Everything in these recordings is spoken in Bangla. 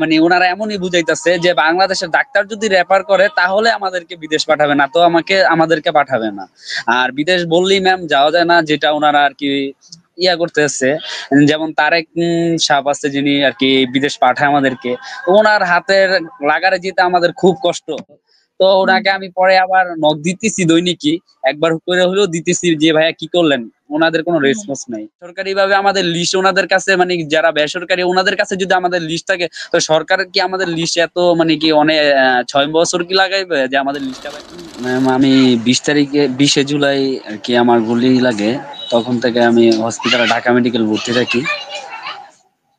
মানে ওনারা এমনই বুঝাইতেছে যে বাংলাদেশের ডাক্তার যদি রেফার করে তাহলে আমাদেরকে বিদেশ পাঠাবে না, তো আমাদেরকে পাঠাবে না। আর বিদেশ বললেই ম্যাম যাওয়া যায় না, যেটা ওনারা আর কি ইয়া করতেছে। যেমন তারেক সাহেব আছে যিনি আর কি বিদেশ পাঠায় আমাদেরকে, ওনার হাতের লাগারে যেতে আমাদের খুব কষ্ট। তো হুম। ওনাকে আমি পরে আবার নক দিতেছি দৈনিকই, একবার করে হলেও দিতেছি যে ভাইয়া কি করলেন, ওনাদের কোনো হুম। রেসপন্স নাই। সরকারি ভাবে আমাদের লিস্ট ওনাদের কাছে, মানে যারা বেসরকারি ওনাদের কাছে যদি আমাদের লিস্ট থাকে, তো সরকার কি আমাদের লিস্ট এত মানে কি অনেক 6 বছর কি লাগাইবে যে আমাদের লিস্টটা পাই? ম্যাম আমি 20 তারিখে 20শে জুলাই আর কি আমার গুলি লাগে, তখন থেকে আমি হসপিটালে ঢাকা মেডিকেল ভর্তি থাকি।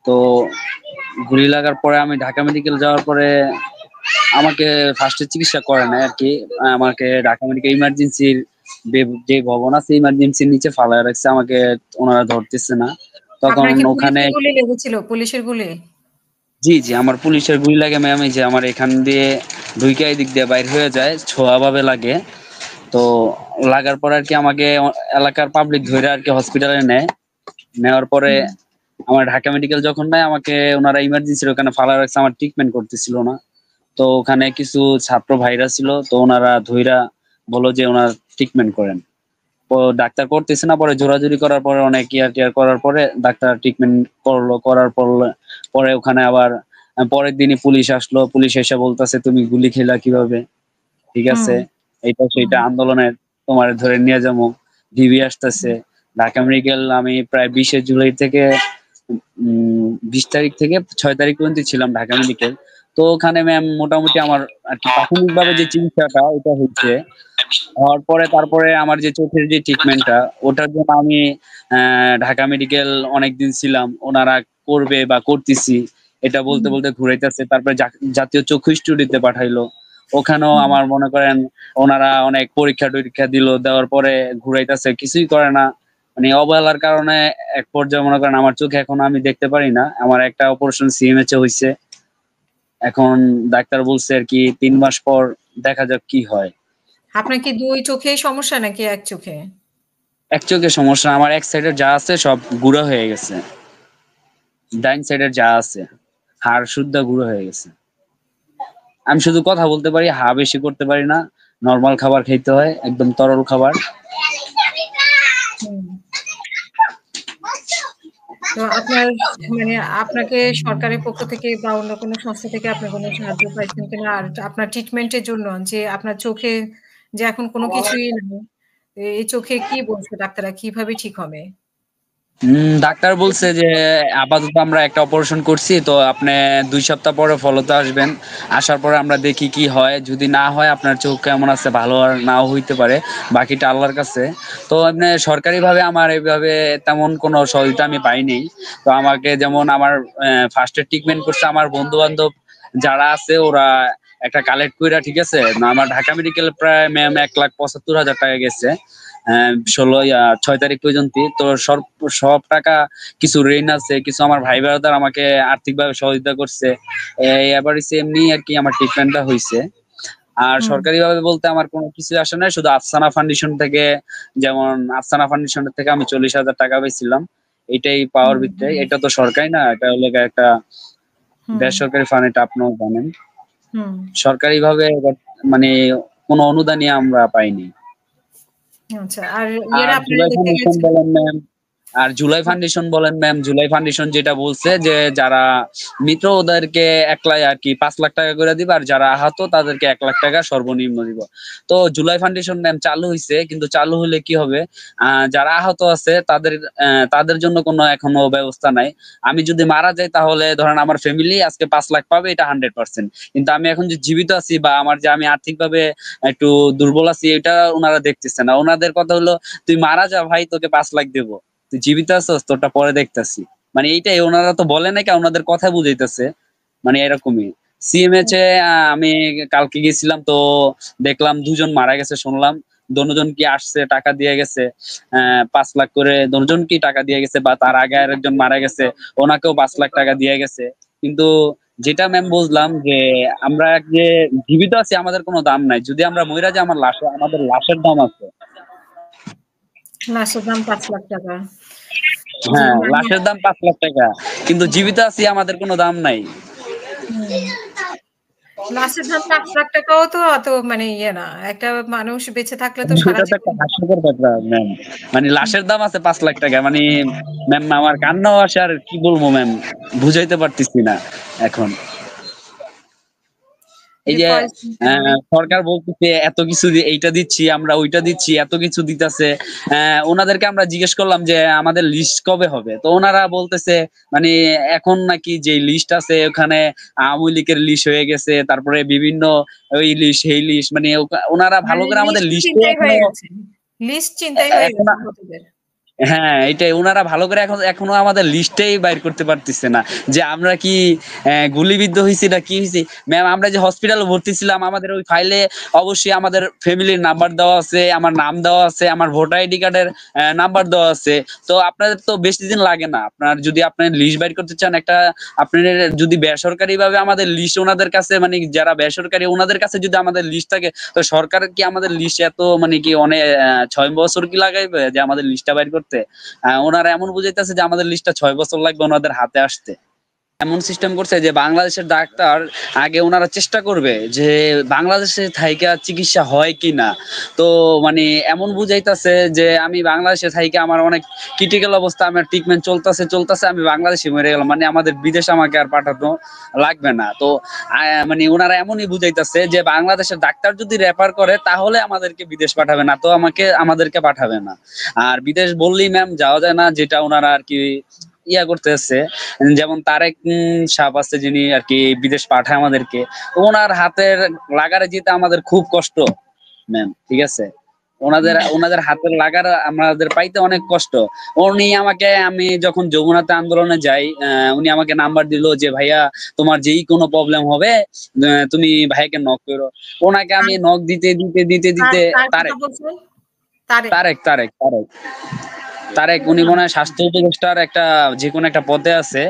তো গুলি লাগার পরে আমি ঢাকা মেডিকেল যাওয়ার পরে আমাকে ফার্স্টে চিকিৎসা করে নাই আর কি। আমাকে ঢাকা মেডিকেল ইমার্জেন্সির যে ভবন আছে ইমার্জেন্সির নিচে ফালায় রাখছে, আমাকে ওনারা ধরতেছে না। তখন আপনার কি ওখানে পুলিশের গুলি লেগেছিল? পুলিশের গুলি? জি জি আমার পুলিশের গুলি লাগে ম্যাম, এই যে আমার এখান দিয়ে ঢুইকা এদিক দিয়ে বাইর হয়ে যায়, ছোঁয়া ভাবে লাগে। তো লাগার পর আর কি আমাকে এলাকার পাবলিক ধরে আর কি হসপিটালে নেয়। নেওয়ার পরে হুম। আমার ঢাকা মেডিকেল যখন নেয়, আমাকে ওনারা ইমার্জেন্সির ওখানে ফালা রাখছে, আমার ট্রিটমেন্ট করতেছিল না। তো ওখানে কিছু ছাত্র ভাইরা ছিল, তো ওনারা ধইরা বললো যে ওনার ট্রিটমেন্ট করেন। তো ডাক্তার করতেছে না, পরে জোরাজুরি করার পরে অনেক কেয়ার টেয়ার করার পরে ডাক্তার ট্রিটমেন্ট করলো। করার পর পরে ওখানে আবার পরের দিনই পুলিশ আসলো, পুলিশ এসে বলতেছে তুমি গুলি খেলা কিভাবে, ঠিক হুম। আছে এইটা হুম। সেইটা আন্দোলনের তোমার ধরে নিয়ে যাবো। ডিবি আসতেছে ঢাকা মেডিকেল। আমি প্রায় 20শে জুলাই থেকে 20 তারিখ থেকে 6 তারিখ পর্যন্ত ছিলাম ঢাকা মেডিকেল। তো ওখানে ম্যাম মোটামুটি আমার আর কি প্রাথমিকভাবে যে চিকিৎসাটা ওটা হচ্ছে। হওয়ার পরে তারপরে আমার যে চোখের যে ট্রিটমেন্টটা, ওটার জন্য আমি ঢাকা মেডিকেল অনেকদিন ছিলাম, ওনারা করবে বা করতেছি এটা বলতে হুম। বলতে ঘুরাইতেছে। তারপরে জাতীয় চক্ষু স্টুডিওতে পাঠাইলো, ওখানেও হুম। আমার মনে করেন ওনারা অনেক পরীক্ষা টরীক্ষা দিল, দেওয়ার পরে ঘুরাইতেছে, কিছুই করে না। মানে অবহেলার কারণে এক পর্যায়ে মনে করেন আমার চোখে এখন আমি দেখতে পারি না। আমার একটা অপারেশন সিএমএইচ হয়েছে, এখন ডাক্তার বলছে আর কি 3 মাস পর দেখা যাক কি হয়। আপনার কি ২ চোখেই সমস্যা নাকি ১ চোখে? এক চোখে সমস্যা, আমার এক সাইডের যা আছে সব গুঁড়ো হয়ে গেছে, ডাইন সাইডের যা আছে হাড় শুদ্ধা গুঁড়ো হয়ে গেছে। আমি শুধু কথা বলতে পারি, হা বেশি করতে পারি না। নরমাল খাবার খাইতে হয়, একদম তরল খাবার। হুম। তো আপনার মানে আপনাকে সরকারের পক্ষ থেকে বা অন্য কোনো সংস্থা থেকে আপনি কোনো সাহায্য পাইছেন কিনা? আর আপনার ট্রিটমেন্ট এর জন্য যে আপনার চোখে যে এখন কোনো কিছুই নাই, এই চোখে কি বলছে ডাক্তাররা কিভাবে ঠিক হবে? ডাক্তার বলছে যে আপাতত আমরা একটা অপারেশন করছি, তো আপনি 2 সপ্তাহ পরে ফলোতে আসবেন। আসার পরে আমরা দেখি কি হয়, যদি না হয় আপনার চোখ কেমন আছে ভালো আর নাও হইতে পারে, বাকিটা আল্লাহর কাছে। তো এমনি সরকারি ভাবে আমার এইভাবে তেমন কোনো সহযোগিতা আমি পাইনি। তো আমাকে যেমন আমার ফার্স্টে ট্রিটমেন্ট করছে আমার বন্ধু বান্ধব যারা আছে, ওরা একটা কালেক্ট কইরা, ঠিক আছে না, আমার ঢাকা মেডিকেল প্রায় ম্যাম 1,75,000 টাকা গেছে 6 তারিখ পর্যন্ত। তো সব সব টাকা কিছু ঋণ আছে, কিছু আমার ভাই ব্রাদার আমাকে আর্থিকভাবে সহযোগিতা করছে। এবার হচ্ছে এমনি আর কি আমার ট্রিটমেন্টটা হয়েছে। আর হুম। সরকারি ভাবে বলতে আমার কোনো কিছু আসে নাই, শুধু আফসানা ফাউন্ডেশন থেকে, যেমন আফসানা ফাউন্ডেশনের থেকে আমি 40,000 টাকা পেয়েছিলাম। এটাই পাওয়ার হুম। ভিতরে, হুম। এটা তো সরকারি না, এটা হলো গিয়ে একটা হুম। বেসরকারি ফান্ড, এটা আপনিও জানেন। হুম। সরকারি ভাবে মানে কোনো অনুদানই আমরা পাইনি। আচ্ছা। আর ইয়েরা আর আপনারা জুলাই দেখতে ফাউন্ডেশন গেছেন? বলেন ম্যাম, আর জুলাই ফাউন্ডেশন বলেন ম্যাম, জুলাই ফাউন্ডেশন যেটা বলছে যে যারা মৃত ওদেরকে একলাই আর কি 5 লাখ টাকা করে দিবে, আর যারা আহত তাদেরকে 1 লাখ টাকা সর্বনিম্ন দিব। তো জুলাই ফাউন্ডেশন ম্যাম চালু হয়েছে, কিন্তু চালু হলে কি হবে, যারা আহত আছে তাদের জন্য কোনো এখনো ব্যবস্থা নাই। আমি যদি মারা যাই তাহলে ধরেন আমার ফ্যামিলি আজকে 5 লাখ পাবে, এটা 100%। কিন্তু আমি এখন যে জীবিত আছি বা আমার যে আমি আর্থিকভাবে একটু দুর্বল আছি, এটা ওনারা দেখতেছে না। ওনাদের কথা হলো তুই মারা যা ভাই, তোকে 5 লাখ দেবো, তুই জীবিত আছিস তোরটা পরে দেখতাছি। মানে এইটাই ওনারা তো বলে নাকি, ওনাদের কথা বুঝাইতেছে, মানে এরকমই। সিএমএইচ এ আমি কালকে গেছিলাম, তো দেখলাম 2 জন মারা গেছে শুনলাম। দনোজন কি আসছে টাকা দিয়ে গেছে 5 লাখ করে, দনোজন কি টাকা দিয়ে গেছে, বা তার আগে আরেকজন মারা গেছে, ওনাকেও 5 লাখ টাকা দিয়ে গেছে। কিন্তু যেটা ম্যাম বুঝলাম যে আমরা যে জীবিত আছি আমাদের কোনো দাম নাই, যদি আমরা মইরা যাই আমাদের লাশের দাম আছে। লাশের দাম ৳৫,০০,০০০। জি, হ্যাঁ, মানে লাশের দাম 5 লাখ টাকা, কিন্তু জীবিত আছি আমাদের কোনো দাম নাই। হুম। লাশের দাম ৳৫,০০,০০০ তো অত মানে ইয়ে না। একটা মানুষ বেঁচে থাকলে তো সারা এটা তো জীবন একটা হাস্যকর ব্যাপার ম্যাম। মানে হুম, লাশের দাম আছে 5 লাখ টাকা। মানে ম্যাম আমার কান্নাও আসে, আর কি বলবো ম্যাম, বুঝাইতে পারতেছি না এখন। এই যে যে ফয়েজ অনেক সরকার বলতেছে এত কিছু এইটা দিচ্ছি আমরা, ওইটা দিচ্ছি, এত কিছু দিতেছে। ওনাদেরকে আমরা জিজ্ঞেস করলাম যে আমাদের লিস্ট কবে হবে, তো ওনারা বলতেছে মানে এখন নাকি যে লিস্ট আছে ওখানে আওয়ামী লীগের লিস্ট হয়ে গেছে, তারপরে বিভিন্ন ওই লিস্ট সেই লিস্ট, মানে ওনারা ভালো মানে করে আমাদের লিস্ট লিস্টে চিন্তাই এখনো হয়ে গেছে। লিস্ট চিন্তাই হয়ে এখন গেছে ভোটারদের। হ্যাঁ, এটাই ওনারা ভালো করে এখনো আমাদের লিস্টেই বাইর করতে পারতেছে না যে আমরা কি গুলিবিদ্ধ হয়েছি না কি হয়েছি। ম্যাম আমরা যে হসপিটালে ভর্তি ছিলাম, আমাদের ওই ফাইলে অবশ্যই আমাদের ফ্যামিলির নাম্বার দেওয়া আছে, আমার নাম দেওয়া আছে, আমার ভোটার আইডি কার্ডের নাম্বার দেওয়া আছে। তো আপনাদের তো বেশি দিন লাগে না, আপনার যদি আপনার লিস্ট বাইর করতে চান একটা, আপনার যদি বেসরকারি ভাবে আমাদের লিস্ট ওনাদের কাছে, মানে যারা বেসরকারি ওনাদের কাছে যদি আমাদের লিস্ট থাকে, তো সরকার কি আমাদের লিস্ট এত মানে কি অনেক 6 বছর কি লাগাইবে যে আমাদের লিস্টটা বাইর করতে? ওনারা এমন বুঝাইতেছে যে আমাদের লিস্টটা 6 বছর লাগবে ওনাদের হাতে আসতে। এমন সিস্টেম করছে যে বাংলাদেশের ডাক্তার আগে ওনারা চেষ্টা করবে যে বাংলাদেশে থাইকা চিকিৎসা হয় কিনা। তো মানে এমন বুঝাইতেছে যে আমি বাংলাদেশে থাইকা আমার অনেক ক্রিটিক্যাল অবস্থা, আমার ট্রিটমেন্ট চলতেছে, আমি বাংলাদেশে মরে গেলাম, মানে আমাদের বিদেশে আমাকে আর পাঠানো লাগবে না। তো মানে ওনারা এমনই বুঝাইতেছে যে বাংলাদেশের ডাক্তার যদি রেফার করে তাহলে আমাদেরকে বিদেশ পাঠাবে না, তো আমাদেরকে পাঠাবে না। আর বিদেশ বললেই ম্যাম যাওয়া যায় না, যেটা ওনারা আর কি ইয়া করতেছে। যেমন তারেক সাহেব আছে যিনি আর কি বিদেশ পাঠায় আমাদেরকে, ওনার হাতের লাগারে যেতে আমাদের খুব কষ্ট ম্যাম, ঠিক আছে। ওনাদের হুম, ওনাদের হাতের লাগার আমাদের পাইতে অনেক কষ্ট। উনি আমাকে, আমি যখন যমুনাতে আন্দোলনে যাই, উনি আমাকে নাম্বার দিল যে ভাইয়া তোমার যেই কোনো প্রবলেম হবে তুমি ভাইকে নক করো। ওনাকে আমি কার নক দিতে দিতে দিতে কার দিতে কার কথা তারেক বলছেন? তারেক। তারেক তারেক তারেক তারেক উনি মনে হয় স্বাস্থ্য উপদেষ্টার একটা যে কোনো একটা পদে আছে।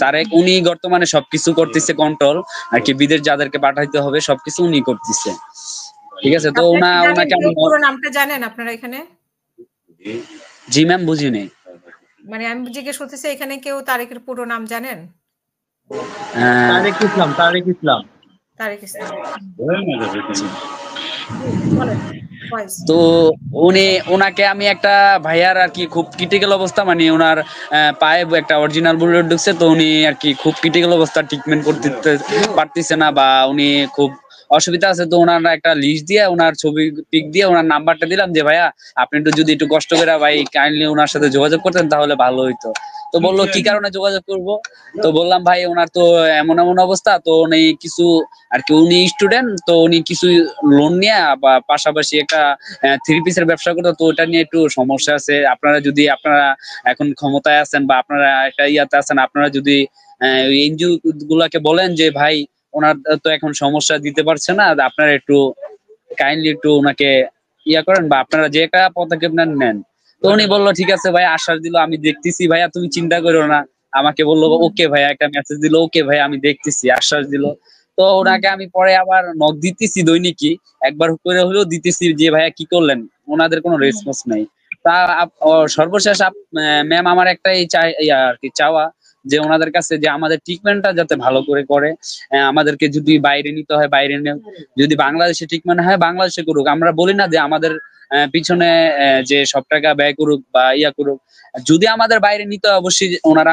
তারেক উনি বর্তমানে সবকিছু করতেছে কন্ট্রোল, আর কি বিদেশ যাদেরকে পাঠাইতে হবে সবকিছু উনি করতেছে। ঠিক আছে, তো আপনারা কি জানেন ওনাকে কেউ আমি পুরো নামটা জানেন আপনারা এখানে? জি ম্যাম বুঝিনি। মানে আমি জিজ্ঞেস করতেছি এখানে কেউ তারেকের পুরো নাম জানেন? আহ, তারেক ইসলাম, তারেক ইসলাম। তারেক ইসলাম। জি। জি, বলেন। ফয়েজ। তো উনি ওনাকে আমি একটা ভাইয়ার আর কি খুব ক্রিটিক্যাল অবস্থা, মানে ওনার পায়ে একটা অরিজিনাল বুলেট ঢুকছে, তো উনি আর কি খুব ক্রিটিক্যাল অবস্থা, ট্রিটমেন্ট করতে পারতেছে না, বা উনি খুব অসুবিধা আছে। তো ওনার একটা লিস্ট দিয়ে ওনার ছবি পিক দিয়ে ওনার নাম্বারটা দিলাম যে ভাইয়া আপনি একটু যদি একটু কষ্ট করে ভাই কাইন্ডলি ওনার সাথে যোগাযোগ করতেন তাহলে ভালো হইতো। তো বললো কি কারণে যোগাযোগ করব। তো বললাম ভাই ওনার তো এমন এমন অবস্থা, তো উনি কিছু আর কি উনি স্টুডেন্ট, তো উনি কিছু লোন নিয়ে বা পাশাপাশি একটা থ্রি পিসের ব্যবসা করতো, তো ওটা নিয়ে একটু সমস্যা আছে। আপনারা যদি আপনারা এখন ক্ষমতায় আছেন বা আপনারা একটা ইয়াতে আছেন, আপনারা যদি ওই এনজিও গুলাকে বলেন যে ভাই ওনার তো এখন সমস্যা দিতে পারছে না, আপনারা একটু কাইন্ডলি একটু ওনাকে ইয়া করেন, বা আপনারা যে একটা পদক্ষেপ নেন নেন। তো উনি বললো ঠিক আছে ভাই, আশ্বাস দিল আমি দেখতেছি ভাইয়া, তুমি চিন্তা করো না। আমাকে বললো হুম, ওকে ভাইয়া, একটা মেসেজ দিল ওকে ভাই আমি দেখতেছি, আশ্বাস দিল। তো হুম, ওনাকে আমি পরে আবার নক দিতেছি দৈনিকই, একবার করে হলেও দিতেছি যে ভাইয়া কি করলেন, ওনাদের কোনো হুম, রেসপন্স নাই। তা সর্বশেষ ম্যাম আমার একটাই চাই ইয়া আর কি চাওয়া, যে ওনাদের কাছে যে আমাদের ট্রিটমেন্টটা যাতে ভালো করে করে। আমাদেরকে যদি বাইরে নিতে হয় বাইরে নেও, যদি বাংলাদেশে ট্রিটমেন্ট হয় বাংলাদেশে করুক। আমরা বলি না যে আমাদের পিছনে যে সব টাকা ব্যয় করুক বা ইয়া করুক। যদি আমাদের বাইরে নিতে হয় অবশ্যই ওনারা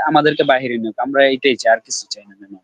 আমাদেরকে বাইরে নিক, আমরা এটাই চাই, আর কিছু চাই না ম্যাম।